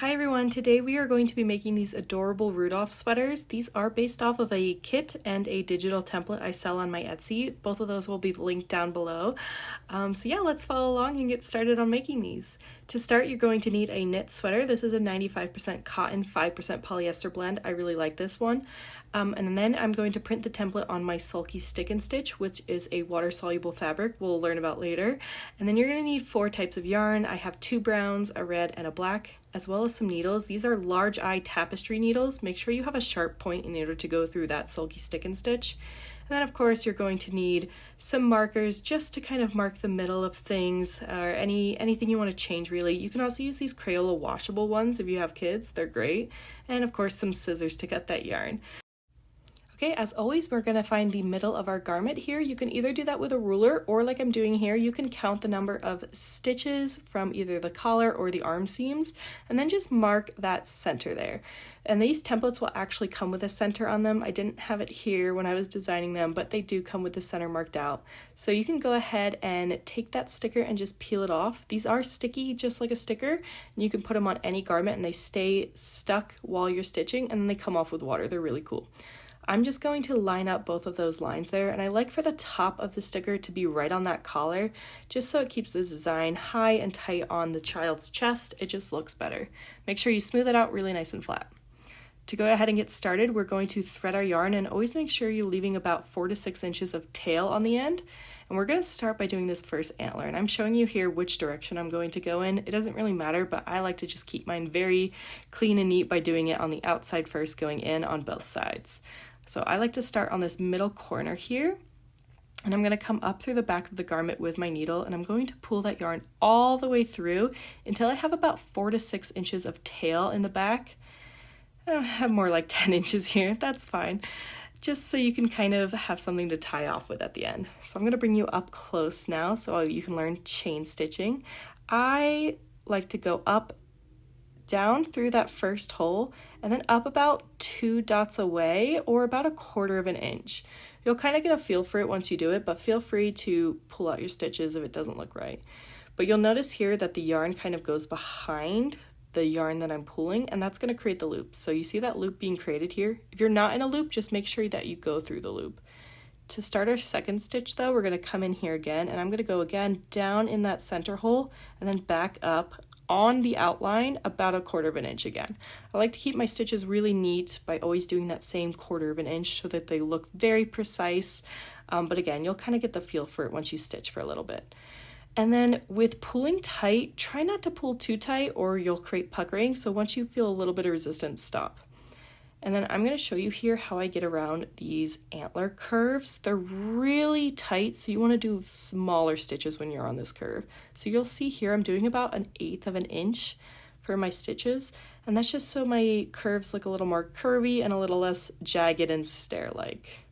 Hi everyone, today we are going to be making these adorable Rudolph sweaters. These are based off of a kit and a digital template I sell on my Etsy. Both of those will be linked down below. So yeah, let's follow along and get started on making these. To start, you're going to need a knit sweater. This is a 95% cotton, 5% polyester blend. I really like this one. And then I'm going to print the template on my Sulky Stick and Stitch, which is a water-soluble fabric we'll learn about later. And then you're going to need 4 types of yarn. I have 2 browns, a red, and a black, as well as some needles. These are large eye tapestry needles. Make sure you have a sharp point in order to go through that Sulky Stick and Stitch. And then of course you're going to need some markers just to kind of mark the middle of things or anything you want to change really. You can also use these Crayola washable ones if you have kids, they're great. And of course some scissors to cut that yarn. Okay, as always, we're gonna find the middle of our garment here. You can either do that with a ruler or like I'm doing here, you can count the number of stitches from either the collar or the arm seams and then just mark that center there. And these templates will actually come with a center on them. I didn't have it here when I was designing them, but they do come with the center marked out. So you can go ahead and take that sticker and just peel it off. These are sticky just like a sticker, and you can put them on any garment and they stay stuck while you're stitching and then they come off with water. They're really cool. I'm just going to line up both of those lines there, and I like for the top of the sticker to be right on that collar, just so it keeps the design high and tight on the child's chest. It just looks better. Make sure you smooth it out really nice and flat. To go ahead and get started, we're going to thread our yarn, and always make sure you're leaving about 4 to 6 inches of tail on the end. And we're going to start by doing this first antler, and I'm showing you here which direction I'm going to go in. It doesn't really matter, but I like to just keep mine very clean and neat by doing it on the outside first, going in on both sides. So I like to start on this middle corner here, and I'm going to come up through the back of the garment with my needle, and I'm going to pull that yarn all the way through until I have about 4 to 6 inches of tail in the back. I have more like 10 inches here, that's fine, just so you can kind of have something to tie off with at the end. So I'm going to bring you up close now so you can learn chain stitching. I like to go up, down through that first hole, and then up about 2 dots away or about 1/4 of an inch. You'll kind of get a feel for it once you do it, but feel free to pull out your stitches if it doesn't look right. But you'll notice here that the yarn kind of goes behind the yarn that I'm pulling, and that's going to create the loop. So you see that loop being created here? If you're not in a loop, just make sure that you go through the loop. To start our second stitch though, we're going to come in here again, and I'm going to go again down in that center hole and then back up on the outline about 1/4 of an inch again. I like to keep my stitches really neat by always doing that same 1/4 of an inch so that they look very precise. But again, you'll kind of get the feel for it once you stitch for a little bit. And then with pulling tight, try not to pull too tight or you'll create puckering. So once you feel a little bit of resistance, stop. And then I'm going to show you here how I get around these antler curves. They're really tight, so you want to do smaller stitches when you're on this curve. So you'll see here I'm doing about 1/8 of an inch for my stitches, and that's just so my curves look a little more curvy and a little less jagged and stair-like.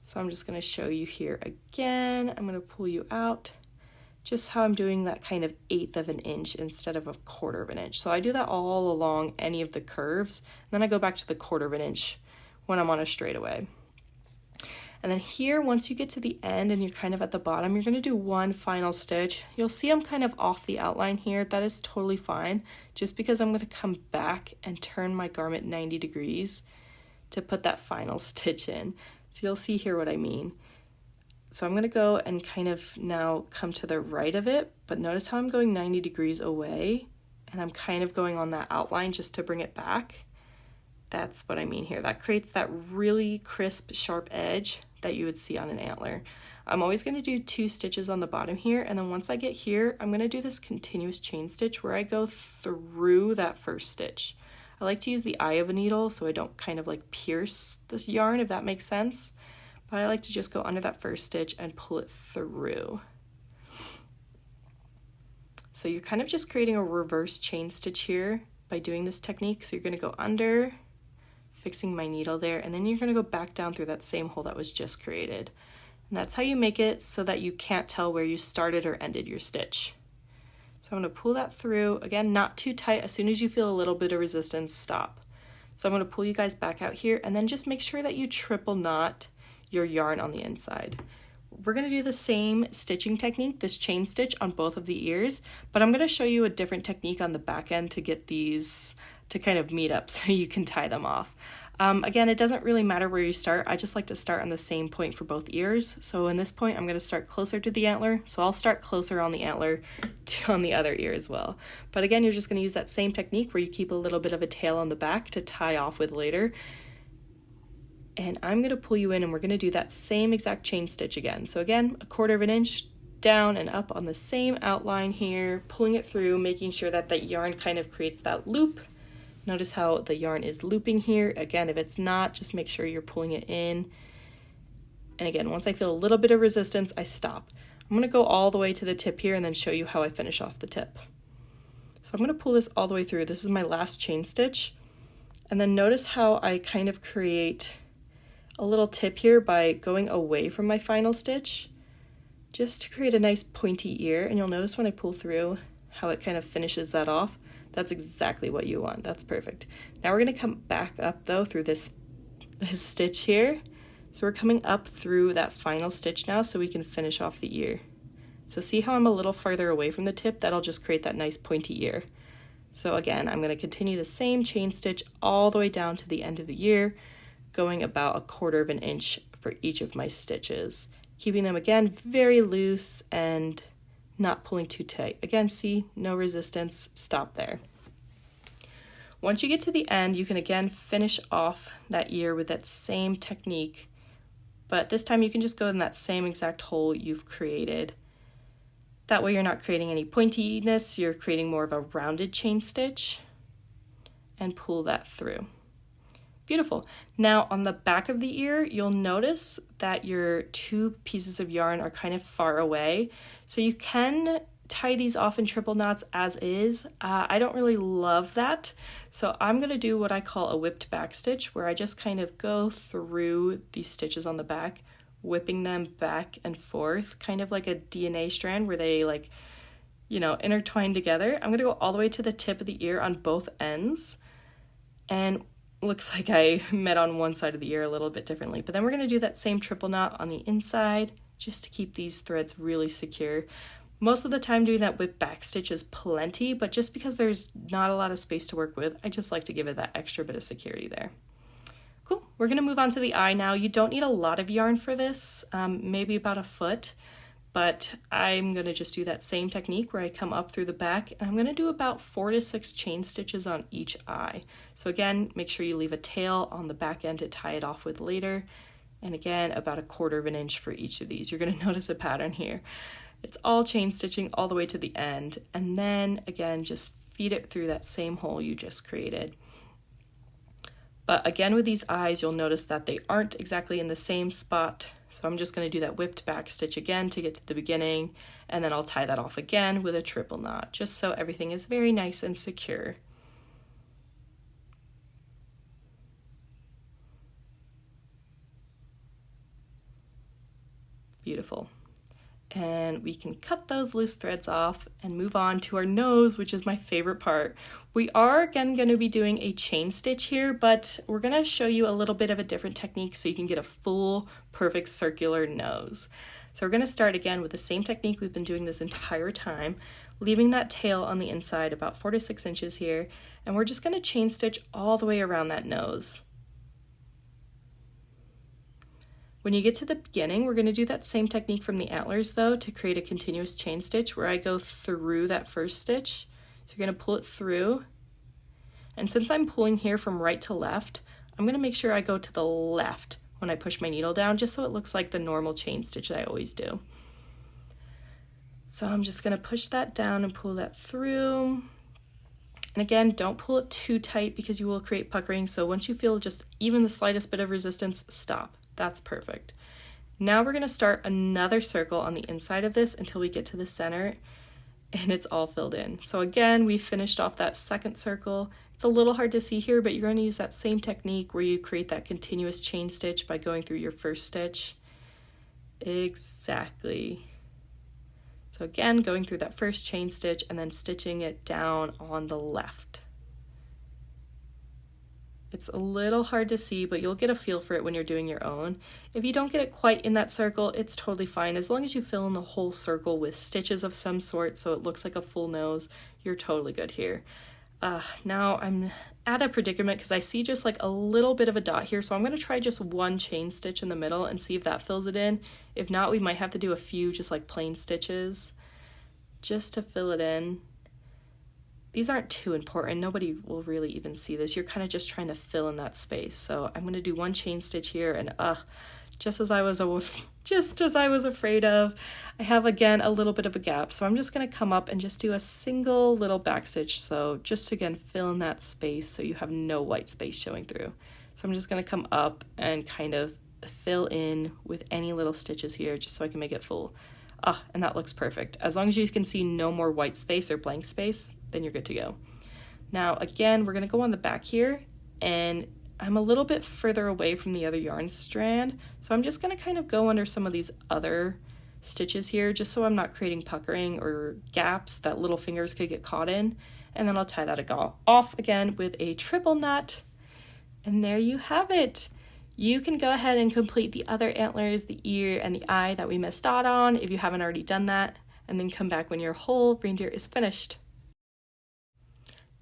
So I'm just going to show you here again. I'm going to pull you out. Just how I'm doing that kind of 1/8 of an inch instead of 1/4 of an inch. So I do that all along any of the curves, and then I go back to the 1/4 of an inch when I'm on a straightaway. And then here, once you get to the end and you're kind of at the bottom, you're going to do one final stitch. You'll see I'm kind of off the outline here. That is totally fine, just because I'm going to come back and turn my garment 90 degrees to put that final stitch in. So you'll see here what I mean. So I'm going to go and kind of now come to the right of it, but notice how I'm going 90 degrees away, and I'm kind of going on that outline just to bring it back. That's what I mean here. That creates that really crisp, sharp edge that you would see on an antler. I'm always going to do 2 stitches on the bottom here, and then once I get here, I'm going to do this continuous chain stitch where I go through that first stitch. I like to use the eye of a needle so I don't kind of like pierce this yarn, if that makes sense. But I like to just go under that first stitch and pull it through. So you're kind of just creating a reverse chain stitch here by doing this technique. So you're going to go under, fixing my needle there, and then you're going to go back down through that same hole that was just created. And that's how you make it so that you can't tell where you started or ended your stitch. So I'm going to pull that through, again, not too tight. As soon as you feel a little bit of resistance, stop. So I'm going to pull you guys back out here, and then just make sure that you triple knot your yarn on the inside. we're going to do the same stitching technique, this chain stitch on both of the ears, but I'm going to show you a different technique on the back end to get these to kind of meet up so you can tie them off. Again, it doesn't really matter where you start. I just like to start on the same point for both ears. So in this point, I'm going to start closer to the antler. So I'll start closer on the antler on the other ear as well. But again, you're just going to use that same technique where you keep a little bit of a tail on the back to tie off with later. And I'm going to pull you in and we're going to do that same exact chain stitch again. So again, 1/4 of an inch down and up on the same outline here, pulling it through, making sure that that yarn kind of creates that loop. Notice how the yarn is looping here. Again, if it's not, just make sure you're pulling it in. And again, once I feel a little bit of resistance, I stop. I'm going to go all the way to the tip here and then show you how I finish off the tip. So I'm going to pull this all the way through. This is my last chain stitch. And then notice how I kind of create a little tip here by going away from my final stitch, just to create a nice pointy ear. And you'll notice when I pull through how it kind of finishes that off. That's exactly what you want. That's perfect. Now we're going to come back up though through this stitch here. So we're coming up through that final stitch now so we can finish off the ear. So see how I'm a little farther away from the tip? That'll just create that nice pointy ear. So again, I'm going to continue the same chain stitch all the way down to the end of the ear, going about 1/4 of an inch for each of my stitches, keeping them again very loose and not pulling too tight. Again, see, no resistance, stop there. Once you get to the end, you can again finish off that ear with that same technique, but this time you can just go in that same exact hole you've created. That way you're not creating any pointiness, you're creating more of a rounded chain stitch, and pull that through. Beautiful. Now on the back of the ear, you'll notice that your 2 pieces of yarn are kind of far away. So you can tie these off in triple knots as is. I don't really love that. So I'm going to do what I call a whipped back stitch, where I just kind of go through these stitches on the back, whipping them back and forth, kind of like a DNA strand where they intertwine together. I'm going to go all the way to the tip of the ear on both ends. And looks like I met on one side of the ear a little bit differently, but then we're going to do that same triple knot on the inside just to keep these threads really secure. Most of the time doing that whip back stitch is plenty, but just because there's not a lot of space to work with, I just like to give it that extra bit of security there. Cool, we're going to move on to the eye now. You don't need a lot of yarn for this, maybe about 1 foot, but I'm going to just do that same technique where I come up through the back, and I'm going to do about 4 to 6 chain stitches on each eye. So again, make sure you leave a tail on the back end to tie it off with later. And again, about 1/4 of an inch for each of these. You're going to notice a pattern here. It's all chain stitching all the way to the end. And then again, just feed it through that same hole you just created. But again, with these eyes, you'll notice that they aren't exactly in the same spot. So I'm just going to do that whipped back stitch again to get to the beginning, and then I'll tie that off again with a triple knot, just so everything is very nice and secure. Beautiful. And we can cut those loose threads off and move on to our nose, which is my favorite part. We are again going to be doing a chain stitch here, but we're going to show you a little bit of a different technique so you can get a full, perfect circular nose. So we're going to start again with the same technique we've been doing this entire time, leaving that tail on the inside about 4 to 6 inches here, and we're just going to chain stitch all the way around that nose. When you get to the beginning, we're going to do that same technique from the antlers though to create a continuous chain stitch where I go through that first stitch. So you're going to pull it through. And since I'm pulling here from right to left, I'm going to make sure I go to the left when I push my needle down, just so it looks like the normal chain stitch that I always do. So I'm just going to push that down and pull that through. And again, don't pull it too tight because you will create puckering. So once you feel just even the slightest bit of resistance, stop. That's perfect. Now we're going to start another circle on the inside of this until we get to the center and it's all filled in. So again, we finished off that second circle. It's a little hard to see here, but you're going to use that same technique where you create that continuous chain stitch by going through your first stitch. Exactly. So again, going through that first chain stitch and then stitching it down on the left. It's a little hard to see, but you'll get a feel for it when you're doing your own. If you don't get it quite in that circle, it's totally fine. As long as you fill in the whole circle with stitches of some sort so it looks like a full nose, you're totally good here. Now I'm at a predicament because I see just like a little bit of a dot here, so I'm going to try just one chain stitch in the middle and see if that fills it in. If not, we might have to do a few just like plain stitches just to fill it in. These aren't too important. Nobody will really even see this. You're kind of just trying to fill in that space. So I'm going to do one chain stitch here, and just as I was afraid of, I have again a little bit of a gap. So I'm just going to come up and just do a single little back stitch. So just again fill in that space so you have no white space showing through. So I'm just going to come up and kind of fill in with any little stitches here just so I can make it full. And that looks perfect. As long as you can see no more white space or blank space, then you're good to go. Now again, we're going to go on the back here, and I'm a little bit further away from the other yarn strand, so I'm just going to kind of go under some of these other stitches here just so I'm not creating puckering or gaps that little fingers could get caught in, and then I'll tie that off again with a triple knot, and there you have it. You can go ahead and complete the other antlers, the ear, and the eye that we missed out on if you haven't already done that, and then come back when your whole reindeer is finished.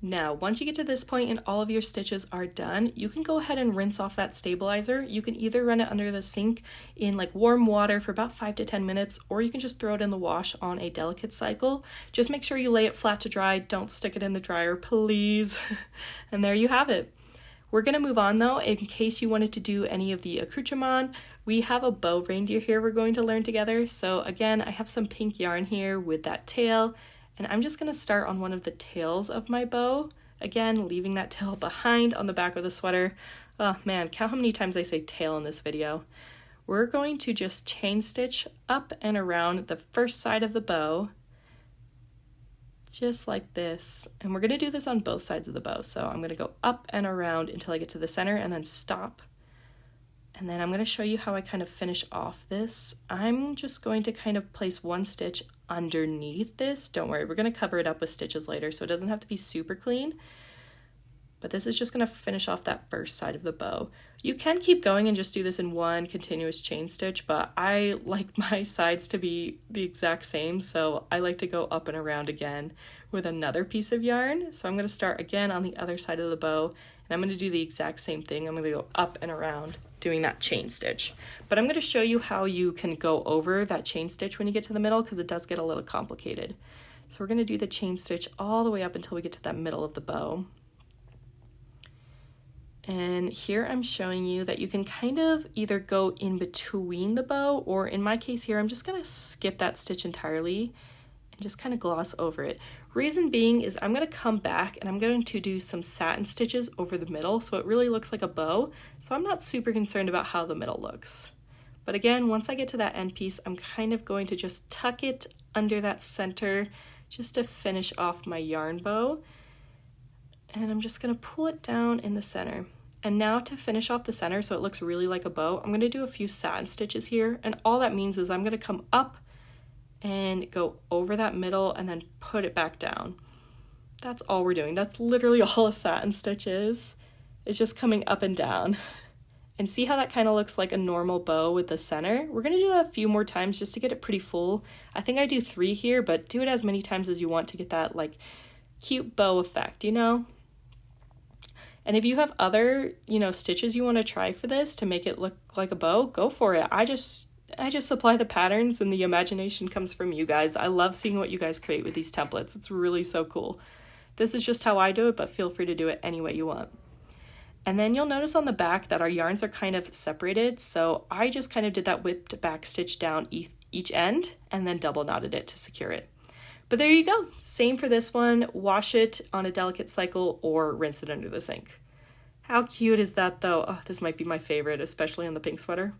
Now, once you get to this point and all of your stitches are done, you can go ahead and rinse off that stabilizer. You can either run it under the sink in like warm water for about 5 to 10 minutes, or you can just throw it in the wash on a delicate cycle. Just make sure you lay it flat to dry. Don't stick it in the dryer, please. And there you have it. We're going to move on though, in case you wanted to do any of the accoutrement. We have a bow reindeer here we're going to learn together. So again, I have some pink yarn here with that tail, and I'm just going to start on one of the tails of my bow. Again, leaving that tail behind on the back of the sweater. Oh man, count how many times I say tail in this video. We're going to just chain stitch up and around the first side of the bow, just like this. And we're going to do this on both sides of the bow. So I'm going to go up and around until I get to the center and then stop. And then I'm going to show you how I kind of finish off this. I'm just going to kind of place one stitch underneath this. Don't worry, we're going to cover it up with stitches later, so it doesn't have to be super clean. But this is just going to finish off that first side of the bow. You can keep going and just do this in one continuous chain stitch, but I like my sides to be the exact same, so I like to go up and around again with another piece of yarn. So I'm going to start again on the other side of the bow, and I'm going to do the exact same thing. I'm going to go up and around doing that chain stitch. But I'm going to show you how you can go over that chain stitch when you get to the middle, because it does get a little complicated. So we're going to do the chain stitch all the way up until we get to that middle of the bow. And here I'm showing you that you can kind of either go in between the bow, or in my case here, I'm just going to skip that stitch entirely and just kind of gloss over it. Reason being is I'm going to come back and I'm going to do some satin stitches over the middle so it really looks like a bow. So I'm not super concerned about how the middle looks. But again, once I get to that end piece, I'm kind of going to just tuck it under that center just to finish off my yarn bow. And I'm just going to pull it down in the center. And now to finish off the center so it looks really like a bow, I'm going to do a few satin stitches here. And all that means is I'm going to come up and go over that middle and then put it back down. That's all we're doing. That's literally all a satin stitch is. It's just coming up and down. And see how that kind of looks like a normal bow with the center? We're going to do that a few more times just to get it pretty full. I think I do 3 here, but do it as many times as you want to get that like cute bow effect, you know? And if you have other, stitches you want to try for this to make it look like a bow, go for it. I just supply the patterns and the imagination comes from you guys. I love seeing what you guys create with these templates. It's really so cool. This is just how I do it, but feel free to do it any way you want. And then you'll notice on the back that our yarns are kind of separated. So I just kind of did that whipped back stitch down each end and then double knotted it to secure it. But there you go. Same for this one. Wash it on a delicate cycle or rinse it under the sink. How cute is that though? Oh, this might be my favorite, especially on the pink sweater.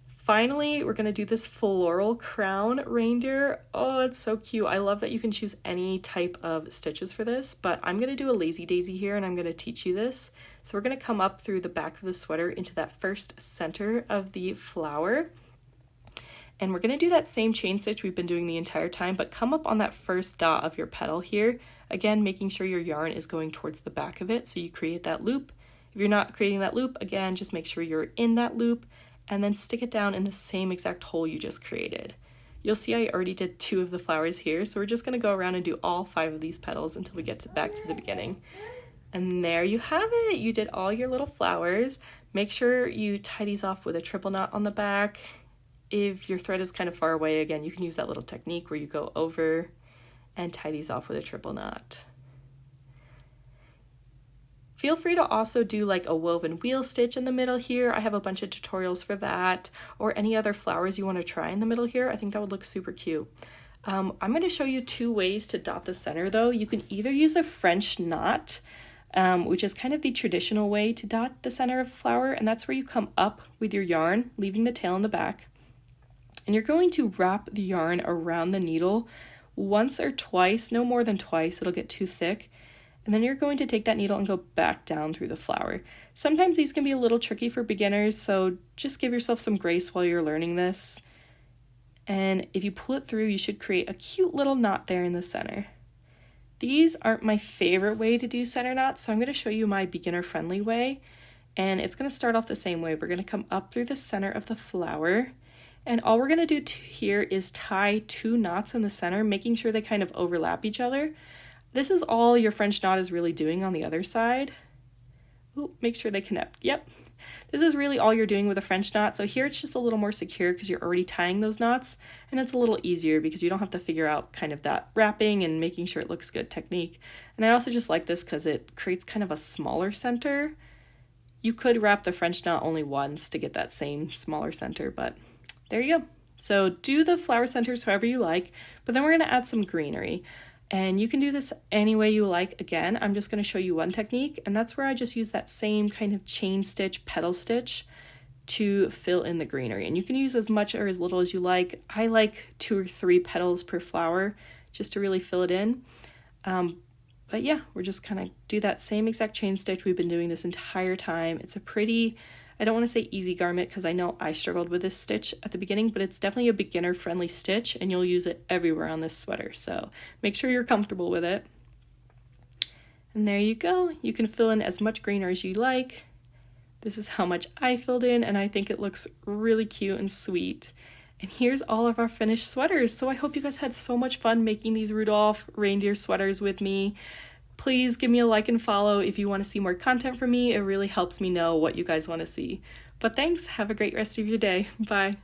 Finally, we're going to do this floral crown reindeer. Oh, it's so cute. I love that you can choose any type of stitches for this, but I'm going to do a lazy daisy here and I'm going to teach you this. So we're going to come up through the back of the sweater into that first center of the flower. And we're going to do that same chain stitch we've been doing the entire time, but come up on that first dot of your petal here. Again, making sure your yarn is going towards the back of it so you create that loop If you're not creating that loop, again, just make sure you're in that loop and then stick it down in the same exact hole you just created. You'll see I already did 2 of the flowers here, so we're just going to go around and do all 5 of these petals until we get back to the beginning. And there you have it. You did all your little flowers. Make sure you tie these off with a triple knot on the back. If your thread is kind of far away, again, you can use that little technique where you go over and tie these off with a triple knot. Feel free to also do like a woven wheel stitch in the middle here. I have a bunch of tutorials for that, or any other flowers you want to try in the middle here. I think that would look super cute. I'm going to show you 2 ways to dot the center though. You can either use a French knot, which is kind of the traditional way to dot the center of a flower, and that's where you come up with your yarn, leaving the tail in the back. And you're going to wrap the yarn around the needle once or twice, no more than twice, it'll get too thick. And then you're going to take that needle and go back down through the flower. Sometimes these can be a little tricky for beginners, so just give yourself some grace while you're learning this. And if you pull it through, you should create a cute little knot there in the center. These aren't my favorite way to do center knots, so I'm going to show you my beginner-friendly way. And it's going to start off the same way. We're going to come up through the center of the flower. And all we're going to do here is tie 2 knots in the center, making sure they kind of overlap each other. This is all your French knot is really doing on the other side. Ooh, make sure they connect. Yep. This is really all you're doing with a French knot. So here it's just a little more secure because you're already tying those knots, and it's a little easier because you don't have to figure out kind of that wrapping and making sure it looks good technique. And I also just like this because it creates kind of a smaller center. You could wrap the French knot only once to get that same smaller center, but there you go. So do the flower centers however you like, but then we're going to add some greenery. And you can do this any way you like. Again, I'm just going to show you one technique, and that's where I just use that same kind of chain stitch, petal stitch to fill in the greenery. And you can use as much or as little as you like. I like 2 or 3 petals per flower just to really fill it in. But yeah, we're just kind of do that same exact chain stitch we've been doing this entire time. It's a pretty, I don't want to say easy garment because I know I struggled with this stitch at the beginning, but it's definitely a beginner friendly stitch and you'll use it everywhere on this sweater. So make sure you're comfortable with it. And there you go. You can fill in as much greenery as you like. This is how much I filled in, and I think it looks really cute and sweet. And here's all of our finished sweaters. So I hope you guys had so much fun making these Rudolph reindeer sweaters with me. Please give me a like and follow if you want to see more content from me. It really helps me know what you guys want to see. But thanks. Have a great rest of your day. Bye.